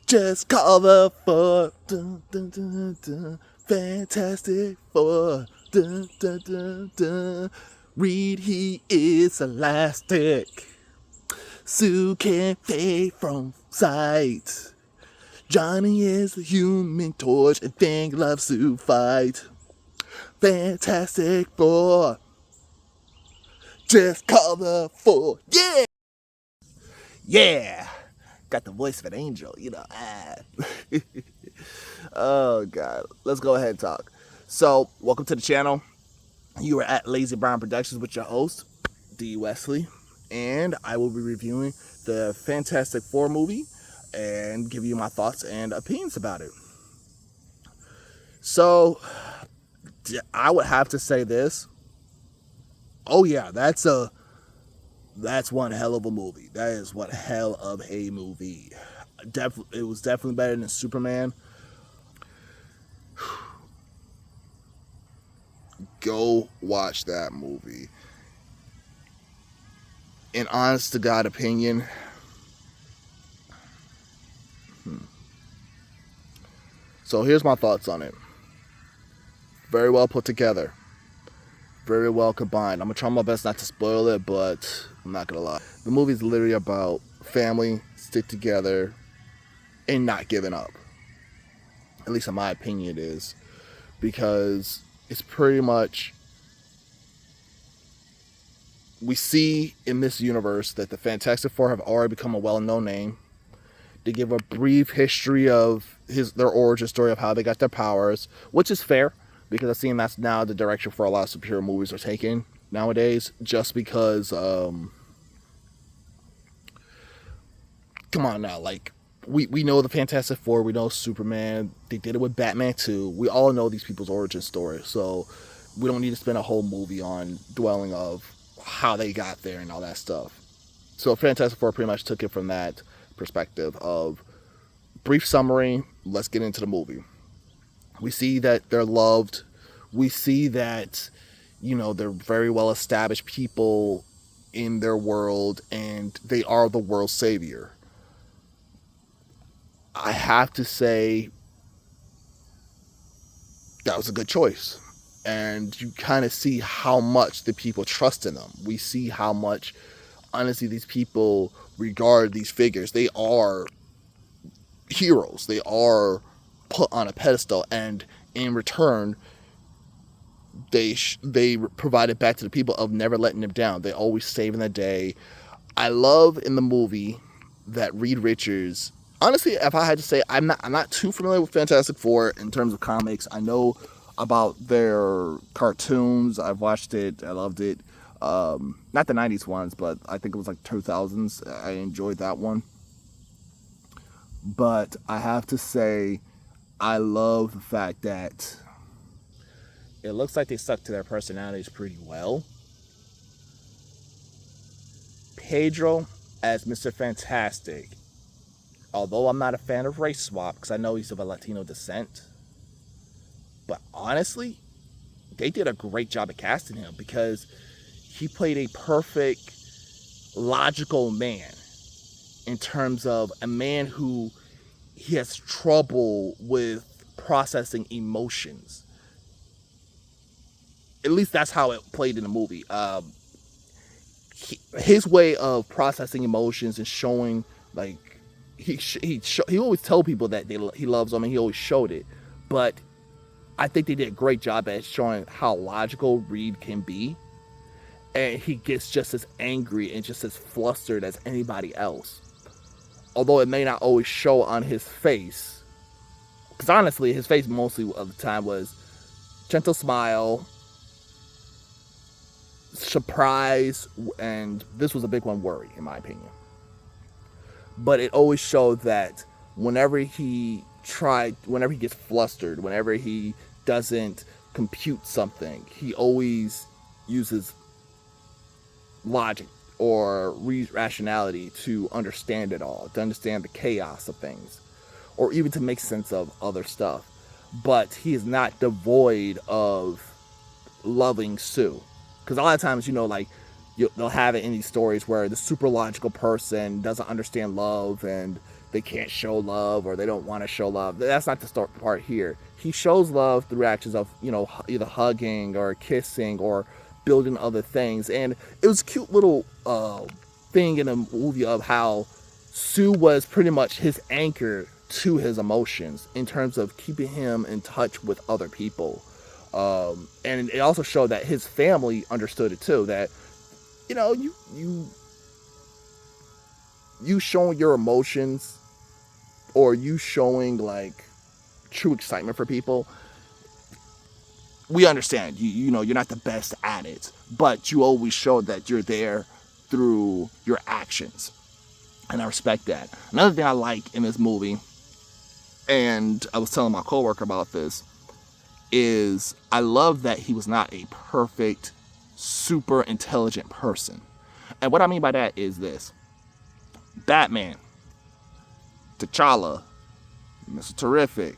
Just call the four. Dun, dun, dun, dun. Fantastic Four. Dun, dun, dun, dun. Reed, he is elastic. Sue can fade from sight. Johnny is the Human Torch, and Thing loves to fight. Fantastic Four. Just call the four. Yeah! Yeah! Got the voice of an angel, you know. Oh, God. Let's go ahead and talk. So, welcome to the channel. You are at Lazy Brown Productions with your host, D. Wesley. And I will be reviewing the Fantastic Four movie and give you my thoughts and opinions about it. So, I would have to say this. Oh, yeah, that's one hell of a movie. That is one hell of a movie. It was definitely better than Superman. Go watch that movie. In honest to God opinion, so here's my thoughts on it. Very well put together. Very well combined. I'm gonna try my best not to spoil it, but I'm not gonna lie. The movie's literally about family, stick together, and not giving up. At least in my opinion it is. Because it's pretty much, we see in this universe that the Fantastic Four have already become a well-known name. They give a brief history of their origin story of how they got their powers, which is fair because I've seen that's now the direction for a lot of superhero movies are taking nowadays. Just because, come on now, like we know the Fantastic Four, we know Superman. They did it with Batman too. We all know these people's origin story, so we don't need to spend a whole movie on dwelling of how they got there and all that stuff. So Fantastic Four pretty much took it from that perspective of brief summary. Let's get into the movie. We see that they're loved. We see that, they're very well established people in their world and they are the world's savior. I have to say that was a good choice. And you kind of see how much the people trust in them. We see how much, honestly, these people regard these figures. They are heroes. They are put on a pedestal, and in return, they provide it back to the people of never letting them down. They always saving the day. I love in the movie that Reed Richards. Honestly, if I had to say, I'm not too familiar with Fantastic Four in terms of comics. I know about their cartoons. I've watched it. I loved it. Not the 90s ones, but I think it was like 2000s. I enjoyed that one. But I have to say, I love the fact that it looks like they stuck to their personalities pretty well. Pedro as Mr. Fantastic, although I'm not a fan of race swap because I know he's of a Latino descent, but honestly, they did a great job of casting him because he played a perfect, logical man in terms of a man who he has trouble with processing emotions. At least that's how it played in the movie. His way of processing emotions and showing, like, he always tell people that he loves them and he always showed it, but I think they did a great job at showing how logical Reed can be, and he gets just as angry and just as flustered as anybody else, although it may not always show on his face, because honestly his face mostly of the time was gentle smile, surprise, and this was a big one, worry, in my opinion. But it always showed that whenever he gets flustered, whenever he doesn't compute something, he always uses logic or rationality to understand it all, to understand the chaos of things, or even to make sense of other stuff. But he is not devoid of loving Sue. Because a lot of times, like, they'll have it in these stories where the super logical person doesn't understand love and they can't show love or they don't want to show love. That's not the part here. He shows love through actions of, either hugging or kissing or building other things. And it was a cute little thing in the movie of how Sue was pretty much his anchor to his emotions in terms of keeping him in touch with other people. And it also showed that his family understood it too, that, you showing your emotions or you showing like true excitement for people, we understand you're not the best at it, but you always show that you're there through your actions, and I respect that. Another thing I like in this movie, and I was telling my coworker about this, is I love that he was not a perfect, super intelligent person. And what I mean by that is this: Batman, T'Challa, Mr. Terrific,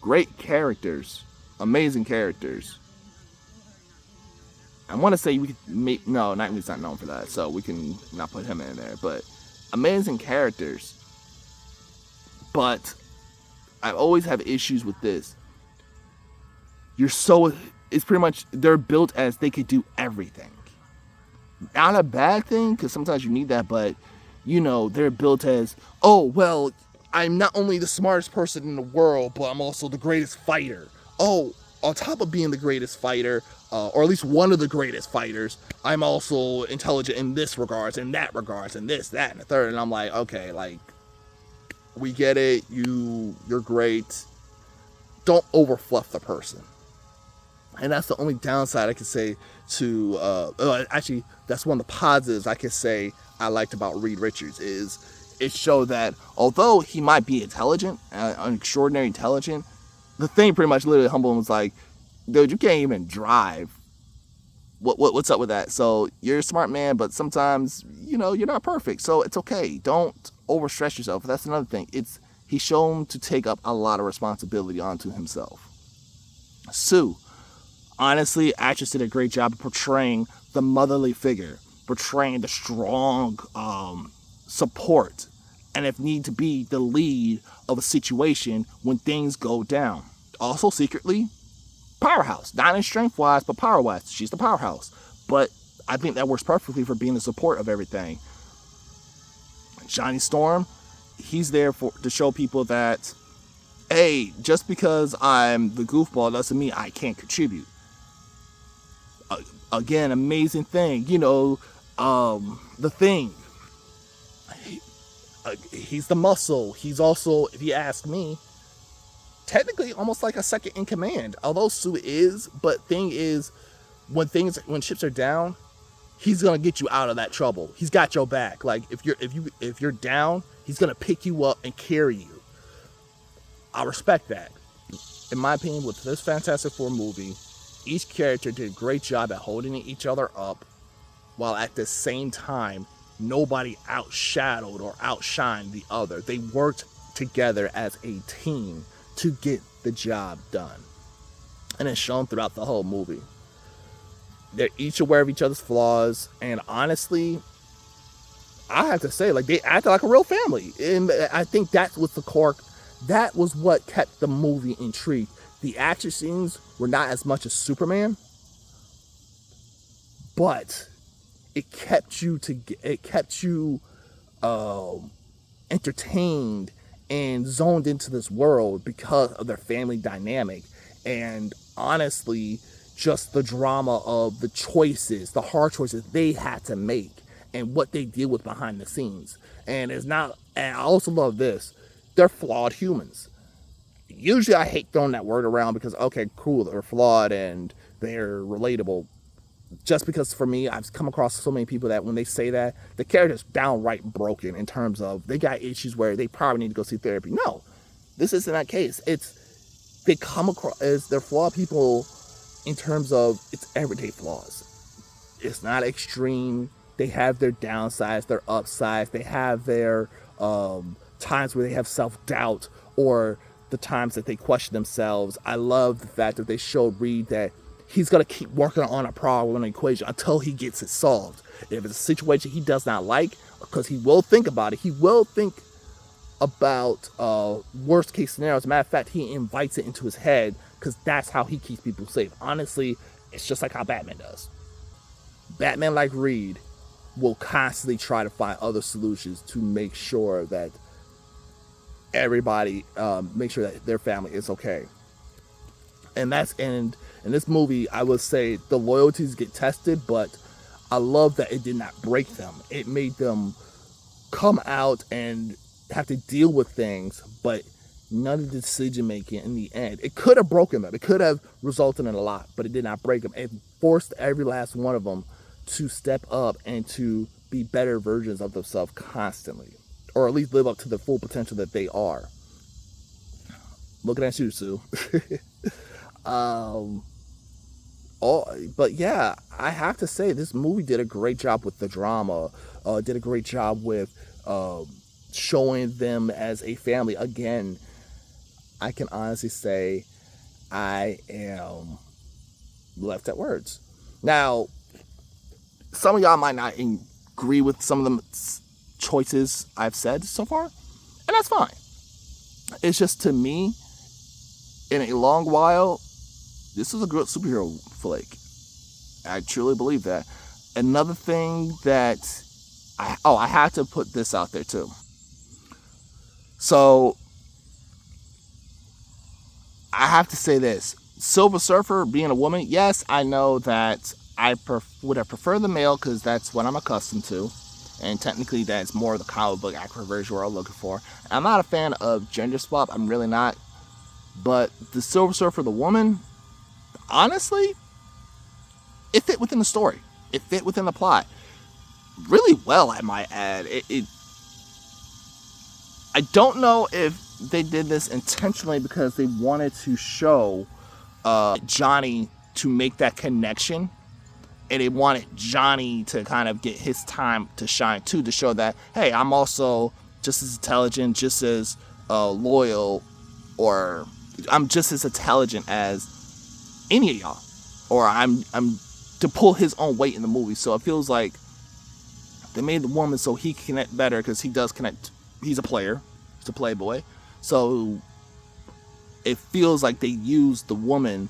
great characters, amazing characters. I want to say we could make, no, Nightwing's not known for that, so we can not put him in there, but amazing characters. But I always have issues with this. It's pretty much, they're built as they could do everything. Not a bad thing, because sometimes you need that, but, they're built as, oh, well, I'm not only the smartest person in the world, but I'm also the greatest fighter. Oh, on top of being the greatest fighter, or at least one of the greatest fighters, I'm also intelligent in this regards, and that regards, and this, that, and the third. And I'm like, okay, like, we get it. You're great. Don't overfluff the person. And that's the only downside I could say to, actually, that's one of the positives I could say I liked about Reed Richards, is it showed that although he might be intelligent, extraordinary intelligent, the thing pretty much literally humbled him was like, dude, you can't even drive. What's up with that? So you're a smart man, but sometimes, you're not perfect. So it's okay. Don't overstress yourself. That's another thing. He's shown to take up a lot of responsibility onto himself. Sue, honestly, actress did a great job of portraying the motherly figure, portraying the strong support, and if need to be, the lead of a situation when things go down. Also, secretly, powerhouse. Not in strength-wise, but power-wise. She's the powerhouse. But I think that works perfectly for being the support of everything. Johnny Storm, he's there to show people that, hey, just because I'm the goofball doesn't mean I can't contribute. Again, amazing thing. The Thing. He's the muscle. He's also, if you ask me, technically almost like a second in command. Although Sue is, but thing is, when chips are down, he's gonna get you out of that trouble. He's got your back. Like if you're down, he's gonna pick you up and carry you. I respect that. In my opinion, with this Fantastic Four movie, each character did a great job at holding each other up, while at the same time, nobody outshadowed or outshined the other. They worked together as a team to get the job done. And it's shown throughout the whole movie. They're each aware of each other's flaws, and honestly, I have to say, like, they acted like a real family. And I think that was that was what kept the movie intrigued. The action scenes were not as much as Superman, but it kept you entertained and zoned into this world because of their family dynamic. And honestly, just the drama of the choices, the hard choices they had to make and what they deal with behind the scenes. And I also love this. They're flawed humans. Usually I hate throwing that word around because, okay, cool, they're flawed and they're relatable. Just because for me, I've come across so many people that when they say that, the character's downright broken in terms of they got issues where they probably need to go see therapy. No, this isn't that case. They come across as they're flawed people in terms of it's everyday flaws. It's not extreme. They have their downsides, their upsides. They have their times where they have self-doubt or the times that they question themselves. I love the fact that they showed Reed that he's going to keep working on a problem, an equation, until he gets it solved. If it's a situation he does not like, because he will think about it, he will think about worst case scenarios. As a matter of fact, he invites it into his head, because that's how he keeps people safe. Honestly, it's just like how Batman does. Batman, like Reed, will constantly try to find other solutions to make sure that everybody, make sure that their family is okay. And in this movie, I would say the loyalties get tested, but I love that it did not break them. It made them come out and have to deal with things, but none of the decision making in the end. It could have broken them. It could have resulted in a lot, but it did not break them. It forced every last one of them to step up and to be better versions of themselves constantly, or at least live up to the full potential that they are. Looking at you, Sue. But yeah, I have to say this movie did a great job with the drama. Did a great job with showing them as a family. Again, I can honestly say I am left at words. Now, some of y'all might not agree with some of the choices I've said so far, and that's fine. It's just, to me, in a long while, this is a good superhero flick. I truly believe that. Another thing that I have to put this out there too. So I have to say this. Silver Surfer being a woman, yes, I know that I would have preferred the male, because that's what I'm accustomed to. And technically that's more of the comic book accurate version we're all looking for. I'm not a fan of gender swap. I'm really not. But the Silver Surfer, the woman, honestly, it fit within the story. It fit within the plot really well, I might add. I don't know if they did this intentionally because they wanted to show Johnny to make that connection, and they wanted Johnny to kind of get his time to shine too, to show that, hey, I'm also just as intelligent, just as loyal, or I'm just as intelligent as any of y'all, or I'm to pull his own weight in the movie. So it feels like they made the woman so he can connect better, because he does connect. He's a player, he's a playboy, so it feels like they used the woman,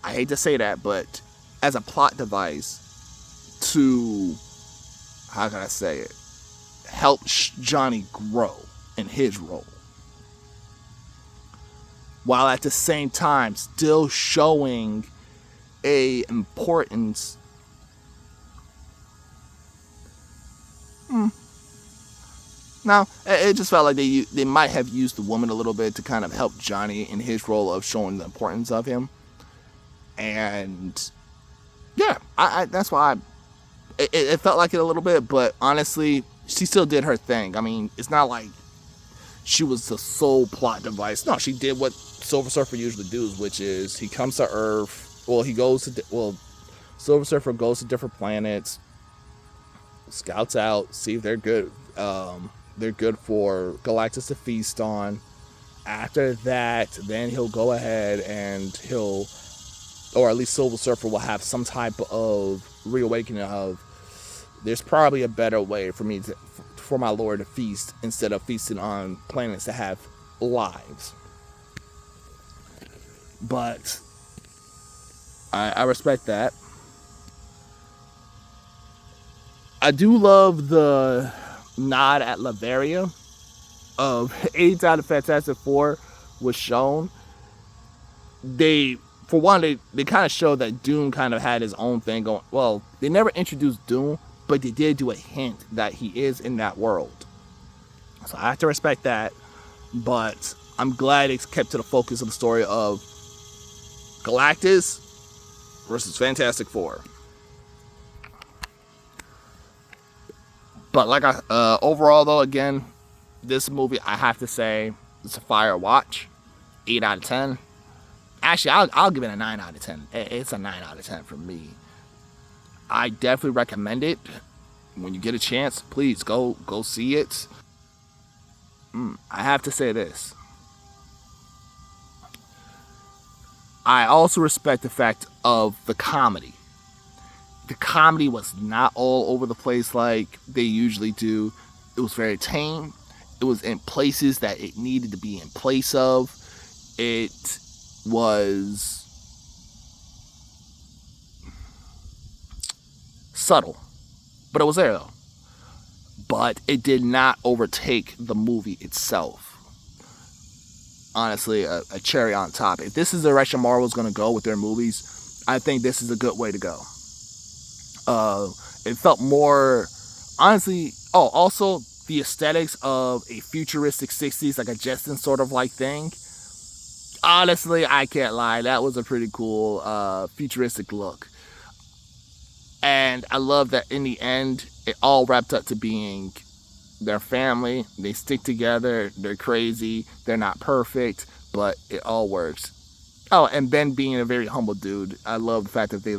I hate to say that, but as a plot device to, how can I say it, help Johnny grow in his role, while at the same time still showing a importance. Now, it just felt like they might have used the woman a little bit to kind of help Johnny in his role of showing the importance of him. And yeah, that's why it felt like it a little bit, but honestly, she still did her thing. I mean, it's not like she was the sole plot device. No, she did what Silver Surfer usually does, which is he comes to Earth. Silver Surfer goes to different planets, scouts out, see if they're good. They're good for Galactus to feast on. After that, then he'll go ahead and or at least Silver Surfer will have some type of reawakening of, there's probably a better way for my lord to feast instead of feasting on planets that have lives. But I respect that. I do love the nod at Latveria of anytime the Fantastic Four was shown. They kind of showed that Doom kind of had his own thing going. Well, they never introduced Doom, but they did do a hint that he is in that world. So I have to respect that. But I'm glad it's kept to the focus of the story of Galactus versus Fantastic Four. But overall though, again, this movie, I have to say, it's a fire watch. 8 out of 10. Actually, I'll give it a 9 out of 10. It's a 9 out of 10 for me. I definitely recommend it. When you get a chance, please go see it. I have to say this. I also respect the fact of the comedy. The comedy was not all over the place like they usually do. It was very tame. It was in places that it needed to be in place of. It was subtle, but it was there though. But it did not overtake the movie itself. Honestly, a cherry on top. If this is the direction Marvel's going to go with their movies, I think this is a good way to go. It felt more, honestly, also the aesthetics of a futuristic 60s, like a Jetson sort of like thing. Honestly, I can't lie. That was a pretty cool futuristic look. And I love that in the end, it all wrapped up to being their family. They stick together. They're crazy. They're not perfect, but it all works. Oh, and Ben being a very humble dude. I love the fact that they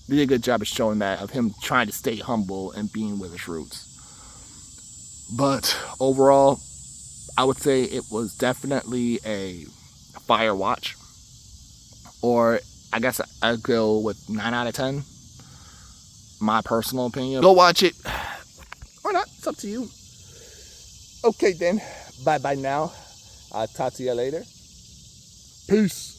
did a good job of showing that, of him trying to stay humble and being with his roots. But overall, I would say it was definitely a fire watch. Or I guess I'd go with 9 out of 10. My personal opinion. Go watch it. Or not. It's up to you. Okay then. Bye-bye now. I'll talk to you later. Peace.